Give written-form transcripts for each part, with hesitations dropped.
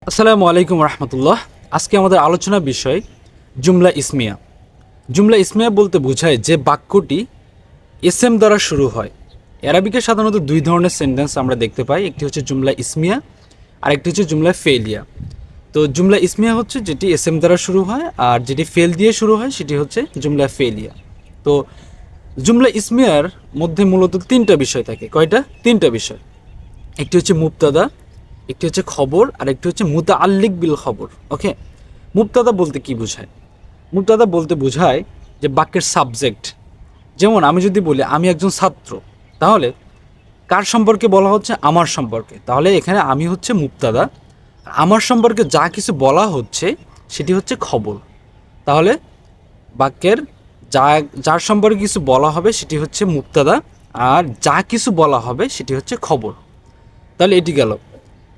আসসালামু আলাইকুম রহমতুল্লাহ। আজকে আমাদের আলোচনা বিষয় জুমলা ইসমিয়া। জুমলা ইসমিয়া বলতে বোঝায় যে বাক্যটি এসএম দ্বারা শুরু হয়। অ্যারাবিকে সাধারণত দুই ধরনের সেন্টেন্স আমরা দেখতে পাই, একটি হচ্ছে জুমলা ইসমিয়া আর একটি হচ্ছে জুমলা ফেলিয়া। তো জুমলা ইসমিয়া হচ্ছে যেটি এসএম দ্বারা শুরু হয়, আর যেটি ফেল দিয়ে শুরু হয় সেটি হচ্ছে জুমলা ফেলিয়া। তো জুমলা ইসমিয়ার মধ্যে মূলত তিনটা বিষয় থাকে। কয়টা? তিনটা বিষয়। একটি হচ্ছে মুবতাদা, একটি হচ্ছে খবর, আর একটি হচ্ছে মুতাআল্লিক বিল খবর। ওকে, মুবতাদা বলতে কি বোঝায়? মুবতাদা বলতে বোঝায় যে বাক্যের সাবজেক্ট। যেমন আমি যদি বলি আমি একজন ছাত্র, তাহলে কার সম্পর্কে বলা হচ্ছে? আমার সম্পর্কে। তাহলে এখানে আমি হচ্ছে মুবতাদা, আমার সম্পর্কে যা কিছু বলা হচ্ছে সেটি হচ্ছে খবর। তাহলে বাক্যের যার সম্পর্কে কিছু বলা হবে সেটি হচ্ছে মুবতাদা, আর যা কিছু বলা হবে সেটি হচ্ছে খবর। তাহলে এটি গেল।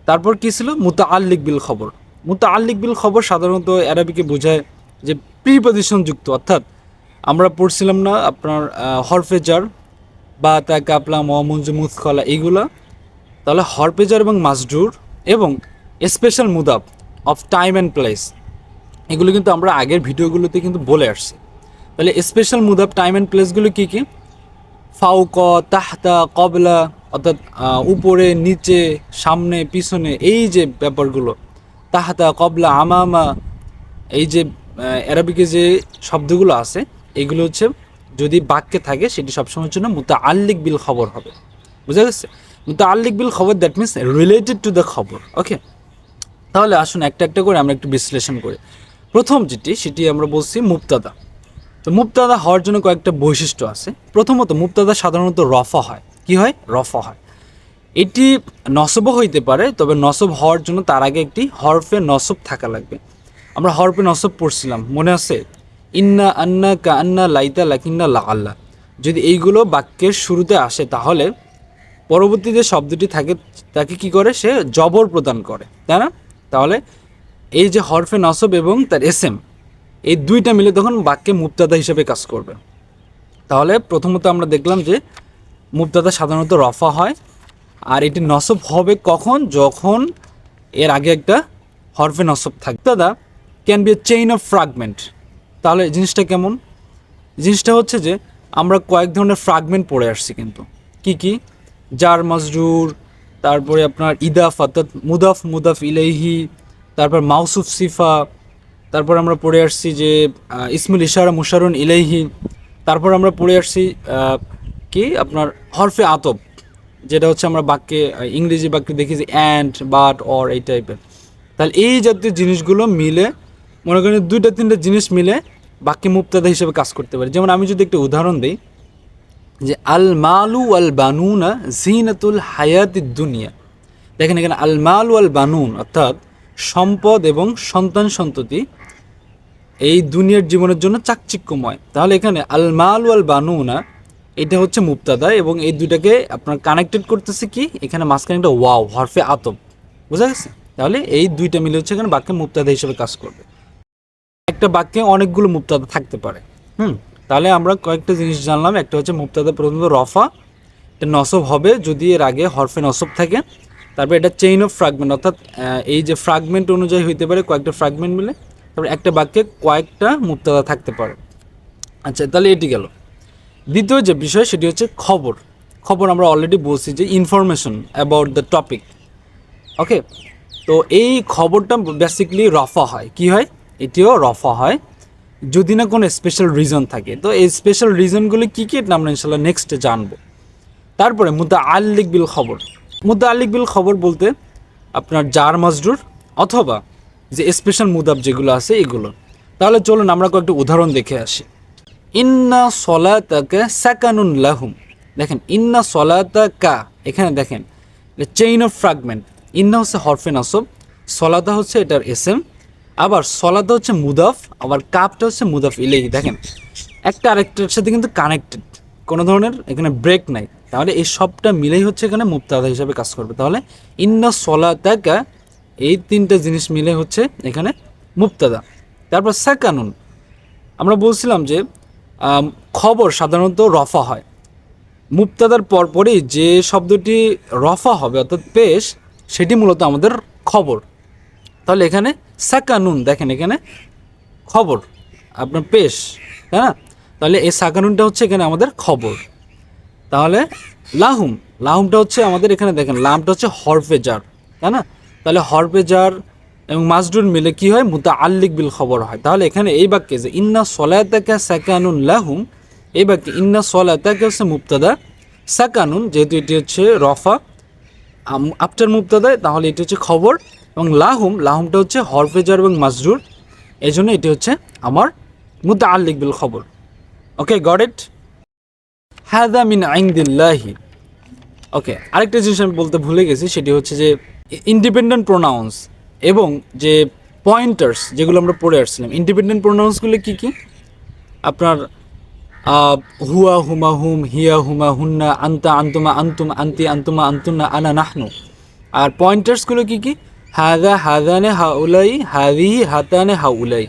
তারপর কী ছিল? মুতাআল্লিক বিল খবর। মুতাআল্লিক বিল খবর সাধারণত অ্যারাবিকে বোঝায় যে প্রিপজিশন যুক্ত, অর্থাৎ আমরা পড়ছিলাম না আপনার হরফেজার বা তা কাপলা মমঞ্জু মুসখলা এইগুলা। তাহলে হরফেজার এবং মাজরুর এবং স্পেশাল মুদাব অফ টাইম অ্যান্ড প্লেস, এগুলো কিন্তু আমরা আগের ভিডিওগুলোতে কিন্তু বলে আসছি। তাহলে স্পেশাল মুদাব টাইম অ্যান্ড প্লেসগুলো কী কী? ফাউক, তাহতা, কবলা, অর্থাৎ উপরে, নিচে, সামনে, পিছনে, এই যে ব্যাপারগুলো, তাহতা, কবলা, আমামা, এই যে অ্যারাবিকে যে শব্দগুলো আছে এগুলো হচ্ছে যদি বাক্যে থাকে সেটি সবসময়ের জন্য মুতাআল্লিক বিল খবর হবে। বুঝা গেছে? মুতাআল্লিক বিল খবর that means related to the খবর। ওকে, তাহলে আসুন একটা একটা করে আমরা একটু বিশ্লেষণ করি। প্রথম যেটি সেটি আমরা বলছি মুবতাদা। তো মুবতাদা হওয়ার জন্য কয়েকটা বৈশিষ্ট্য আছে। প্রথমত, মুবতাদা সাধারণত রফা হয়। কি হয়? রফা হয়। এটি নসবও হইতে পারে, তবে নসব হওয়ার জন্য তার আগে একটি হরফে নসব থাকা লাগবে। আমরা হরফে নসব পড়ছিলাম, মনে আছে? ইন্না, আন্না, কা আন্না, লাইতা, লাকিন্না, লা আল্লাহ। যদি এইগুলো বাক্যের শুরুতে আসে তাহলে পরবর্তী যে শব্দটি থাকে তাকে কি করে? সে জবর প্রদান করে, তাই না? তাহলে এই যে হরফে নসব এবং তার এসএম, এই দুইটা মিলে তখন বাক্যে মুবতাদা হিসেবে কাজ করবে। তাহলে প্রথমত আমরা দেখলাম যে মুবতাদা সাধারণত রফা হয়, আর এটি নসব হবে কখন? যখন এর আগে একটা হরফে নসব থাকে। মুবতাদা can be a chain of fragment. তাহলে জিনিসটা কেমন? জিনিসটা হচ্ছে যে আমরা কয়েক ধরনের ফ্রাগমেন্ট পড়ে আসছি কিন্তু। কি কি? জার মাজরুর, তারপরে আপনার ইদাফ অর্থাৎ মুদাফ, মুদাফ ইলাইহি, তারপর মাউসুফ সিফা, তারপর আমরা পড়ে আসছি যে ইসমুল ইশারা মুশারুন ইলাইহি, তারপর আমরা পড়ে আসছি কি আপনার হরফে আতব, যেটা হচ্ছে আমরা বাক্যে ইংরেজি বাক্যে দেখি যে অ্যান্ড, বাট, অর, এই টাইপের। তাহলে এই জাতীয় জিনিসগুলো মিলে, মনে করেন দুইটা তিনটা জিনিস মিলে বাক্যে মুবতাদা হিসেবে কাজ করতে পারে। যেমন আমি যদি একটা উদাহরণ দিই যে আল মালু আল বানুনা জিনাতুল হায়াতিদ দুনিয়া। দেখেন এখানে আল মালু আল বানুন অর্থাৎ সম্পদ এবং সন্তান সন্ততি এই দুনিয়ার জীবনের জন্য চাকচিক্যময়। তাহলে এখানে আল মালু আল বানুনা এটা হচ্ছে মুবতাদা, এবং এই দুইটাকে আপনার কানেক্টেড করতেছে কি? এখানে মাঝখানে একটা ওয়াও, হরফে আতব। বোঝা গেছে? তাহলে এই দুইটা মিলে হচ্ছে এখানে বাক্যে মুবতাদা হিসেবে কাজ করবে। একটা বাক্যে অনেকগুলো মুবতাদা থাকতে পারে। তাহলে আমরা কয়েকটা জিনিস জানলাম। একটা হচ্ছে মুবতাদা প্রথমত রফা, এটা নসব হবে যদি এর আগে হরফে নসব থাকে। তারপর এটা চেইন অফ ফ্রাগমেন্ট, অর্থাৎ এই যে ফ্রাগমেন্ট অনুযায়ী হইতে পারে কয়েকটা ফ্রাগমেন্ট মিলে। তারপর একটা বাক্যে কয়েকটা মুবতাদা থাকতে পারে। আচ্ছা, তাহলে এটি গেল। দ্বিতীয় যে বিষয় সেটি হচ্ছে খবর। খবর আমরা অলরেডি বলছি যে ইনফরমেশন অ্যাবাউট দ্য টপিক। ওকে, তো এই খবরটা বেসিক্যালি রফা হয়। কি হয়? এটিও রফা হয় যদি না কোনো স্পেশাল রিজন থাকে। তো এই স্পেশাল রিজনগুলি কী কী এটা আমরা ইনশাল্লাহ নেক্সটে জানবো। তারপরে মুতাআল্লিক বিল খবর। মুতাআল্লিক বিল খবর বলতে আপনার জার মাজরুর অথবা যে স্পেশাল মুদাব যেগুলো আছে এগুলো। তাহলে চলুন আমরা কয়েকটা উদাহরণ দেখে আসি। ইন্না সলাতাকা সাকানুন লাহুম। দেখেন ইন্না সলাতাকা, এখানে দেখেন চেইন অফ ফ্রাগমেন্ট। ইন্না হচ্ছে হরফে নাসব, সলাতা হচ্ছে এটার এসএম, আবার সলাতা হচ্ছে মুদাফ, আবার কাপটা হচ্ছে মুদাফ ইলাইহি। দেখেন একটা আরেকটার সাথে কিন্তু কানেক্টেড, কোনো ধরনের এখানে ব্রেক নাই। তাহলে এই সবটা মিলেই হচ্ছে এখানে মুবতাদা হিসাবে কাজ করবে। তাহলে ইন্না সলাতাকা, এই তিনটা জিনিস মিলে হচ্ছে এখানে মুবতাদা। তারপর সাকানুন, আমরা বলছিলাম যে খবর সাধারণত রফা হয়। মুবতাদার পরপরই যে শব্দটি রফা হবে অর্থাৎ পেশ, সেটি মূলত আমাদের খবর। তাহলে এখানে সাকানুন, দেখেন এখানে খবর আপনার পেশ, তাই না? তাহলে এই সাকানুনটা হচ্ছে এখানে আমাদের খবর। তাহলে লাহুম, লাহুমটা হচ্ছে আমাদের এখানে দেখেন লামটা হচ্ছে হরফে জার, তাই না? তাহলে হরফে জার এবং মাজরুর মিলে কি হয়, মুতাআল্লিক বিল খবর হয়। তাহলে এখানে এই বাক্যে যে ইন্না সলাতাকা সাকানুন লাহুম, এই বাক্যে ইন্না সলাতাকা হচ্ছে মুবতাদা, সাকানুন যেহেতু এটি হচ্ছে রফা আফটার মুবতাদায়, তাহলে এটি হচ্ছে খবর, এবং লাহুম, লাহুমটা হচ্ছে হরফে জার এবং মাজরুর, এই জন্য এটি হচ্ছে আমার মুতাআল্লিক বিল খবর। ওকে, গট ইট? হাদা মিন ইনদিল্লাহি। ওকে, আরেকটা জিনিস আমি বলতে ভুলে গেছি, সেটি হচ্ছে যে ইন্ডিপেন্ডেন্ট প্রোনাউন্স এবং যে পয়েন্টার্স যেগুলো আমরা পড়ে আসছিলাম, ইন্ডিপেন্ডেন্ট প্রোনাউন্সগুলো কী কী? আপনার হুয়া হুমা হুম, হিয়া হুমা হুন্না, আন্তা আন্তুমা আন্তুম, আন্তি আন্তুমা আন্তুন্না, আনা নাহনু। আর পয়েন্টার্সগুলো কী কী? হাদা হাদানে হাউলাই, হাদিহি হাতানে হাউলাই,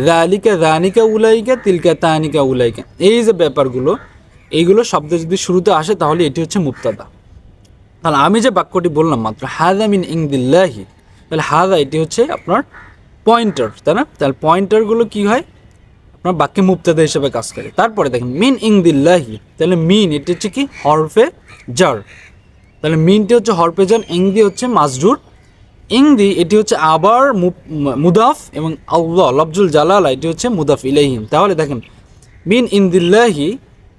যালিকা যানিকা উলাইকা, তিলকা তানিকা উলাইকা। এই যে ব্যাপারগুলো, এইগুলো শব্দ যদি শুরুতে আসে তাহলে এটি হচ্ছে মুবতাদা। তাহলে আমি যে বাক্যটি বললাম মাত্র, হাদা মিন ইনদিল্লাহি, তাহলে হাদা এটি হচ্ছে আপনার পয়েন্টার, তাই না? তাহলে পয়েন্টারগুলো কী হয়, আপনার বাক্যে মুবতাদা হিসেবে কাজ করে। তারপরে দেখেন মিন ইনদিল্লাহি, তাহলে মিন এটি হচ্ছে কি হরফে জার, তাহলে মিনটি হচ্ছে হরফে জার, ইংদি হচ্ছে মাজরুর, ইংদি এটি হচ্ছে আবার মুদাফ, এবং আল্লাহ লফজুল জালালা এটি হচ্ছে মুদাফ ইলাইহিম। তাহলে দেখেন মিন ইনদিল্লাহি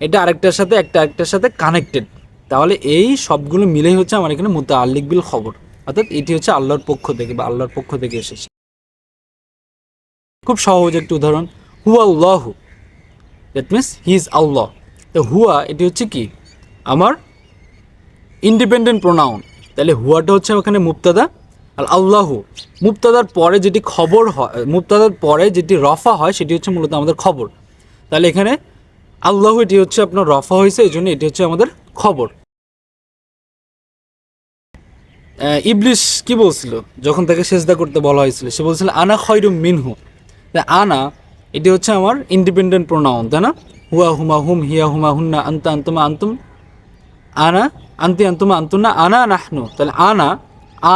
এটা আরেকটার সাথে আরেকটার সাথে কানেক্টেড, তাহলে এই সবগুলো মিলেই হচ্ছে আমার এখানে মুতাআল্লিক বিল খবর, অর্থাৎ এটি হচ্ছে আল্লাহর পক্ষ থেকে বা আল্লাহর পক্ষ থেকে এসেছে। খুব সহজ একটি উদাহরণ, হুয়া আল্লাহু, দ্যাট মিনস হি ইজ আল্লাহ। তো হুয়া এটি হচ্ছে কি আমার ইন্ডিপেন্ডেন্ট প্রোনাউন, তাহলে হুয়াটা হচ্ছে ওখানে মুবতাদা, আর আল্লাহু মুবতাদার পরে যেটি খবর হয়, মুবতাদার পরে যেটি রফা হয় সেটি হচ্ছে মূলত আমাদের খবর। তাহলে এখানে আল্লাহু এটি হচ্ছে আপনার রফা হয়েছে, এই জন্য এটি হচ্ছে আমাদের খবর। ইবলিশ কি বলছিল যখন তাকে সেজদা করতে বলা হয়েছিল? সে বলছিল আনা খয়রুম মিনহু। আনা এটি হচ্ছে আমার ইন্ডিপেন্ডেন্ট প্রোনাউন, তাই না? হুয়া হুমা হুম, হিয়া হুমা হুন্না, আন্তা আন্তুমা আন্তুম, আনা আন্তি আন্তুমা আন্তুন্না, আনা নাহনু। তাহলে আনা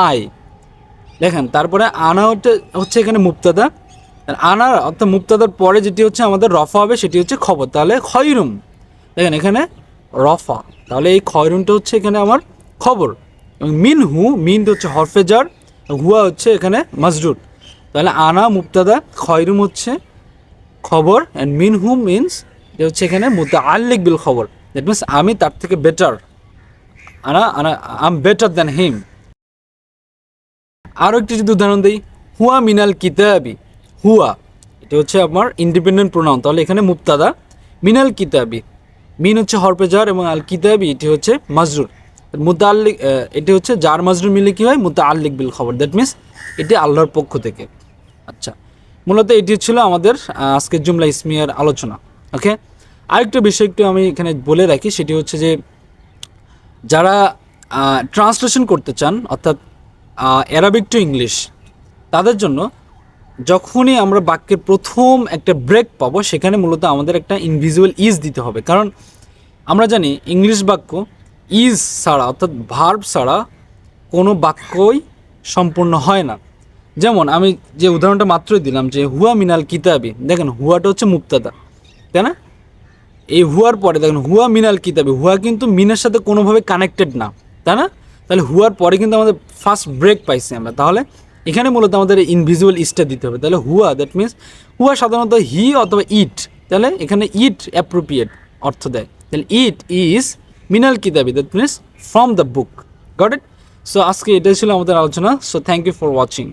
আই, দেখেন তারপরে আনা হচ্ছে এখানে মুবতাদা, আনা অর্থাৎ মুবতাদার পরে যেটি হচ্ছে আমাদের রফা হবে সেটি হচ্ছে খবর। তাহলে খয়রুম, দেখেন এখানে রফা, তাহলে এই খয়রুমটা হচ্ছে এখানে আমার খবর, এবং মিনহু, মিনটা হচ্ছে হরফে জার, হুয়া হচ্ছে এখানে মাজরুর। তাহলে আনা মুবতাদা, খয়রুম হচ্ছে খবর, অ্যান্ড মিনহু মিনস এটা হচ্ছে এখানে মুতাআল্লিক বিল খবর, দ্যাট মিনস আমি তার থেকে বেটার, আনা আনা আই এম বেটার দ্যান হিম। আরও একটি যদি উদাহরণ দিই, হুয়া মিনাল কিতাবি, হুয়া এটা হচ্ছে আমার ইন্ডিপেন্ডেন্ট প্রোনাউন, তাহলে এখানে মুবতাদা, মিনাল কিতাবি, মিন হচ্ছে হরফে জার এবং আল কিতাবি এটি হচ্ছে মাজরুর, মুতাআল্লিক এটি হচ্ছে জার মাজরুর মিলে কি হয়, মুতাআল্লিক বিল খবর, দ্যাট মিনস এটি আল্লাহর পক্ষ থেকে। আচ্ছা, মূলত এটি ছিল আমাদের আজকের জুমলা ইসমিয়ার আলোচনা। ওকে, আরেকটা বিষয় একটু আমি এখানে বলে রাখি, সেটি হচ্ছে যে যারা ট্রান্সলেশন করতে চান, অর্থাৎ অ্যারাবিক টু ইংলিশ, তাদের জন্য যখনই আমরা বাক্যের প্রথম একটা ব্রেক পাবো সেখানে মূলত আমাদের একটা ইনভিজিবল ইজ দিতে হবে, কারণ আমরা জানি ইংলিশ বাক্য ইজ ছাড়া, অর্থাৎ ভার্ব ছাড়া কোনো বাক্যই সম্পূর্ণ হয় না। যেমন আমি যে উদাহরণটা মাত্রই দিলাম যে হুয়া মিনাল কিতাবি, দেখেন হুয়াটা হচ্ছে মুবতাদা, তাই না? এই হুয়ার পরে দেখেন হুয়া মিনাল কিতাবি, হুয়া কিন্তু মিনের সাথে কোনোভাবে কানেক্টেড না, তাই না? তাহলে হুয়ার পরে কিন্তু আমাদের ফার্স্ট ব্রেক পাইছি আমরা, তাহলে এখানে মূলত আমাদের ইনভিজিবল ইজটা দিতে হবে। তাহলে হুয়া, দ্যাট মিনস হুয়া সাধারণত হি অথবা ইট, তাহলে এখানে ইট অ্যাপ্রোপ্রিয়েট অর্থ দেয়, তাহলে ইট ইজ মিনাল কিতাবি, that means from the book. Got it? So আজকে এটাই ছিল আমাদের আলোচনা। So thank you for watching.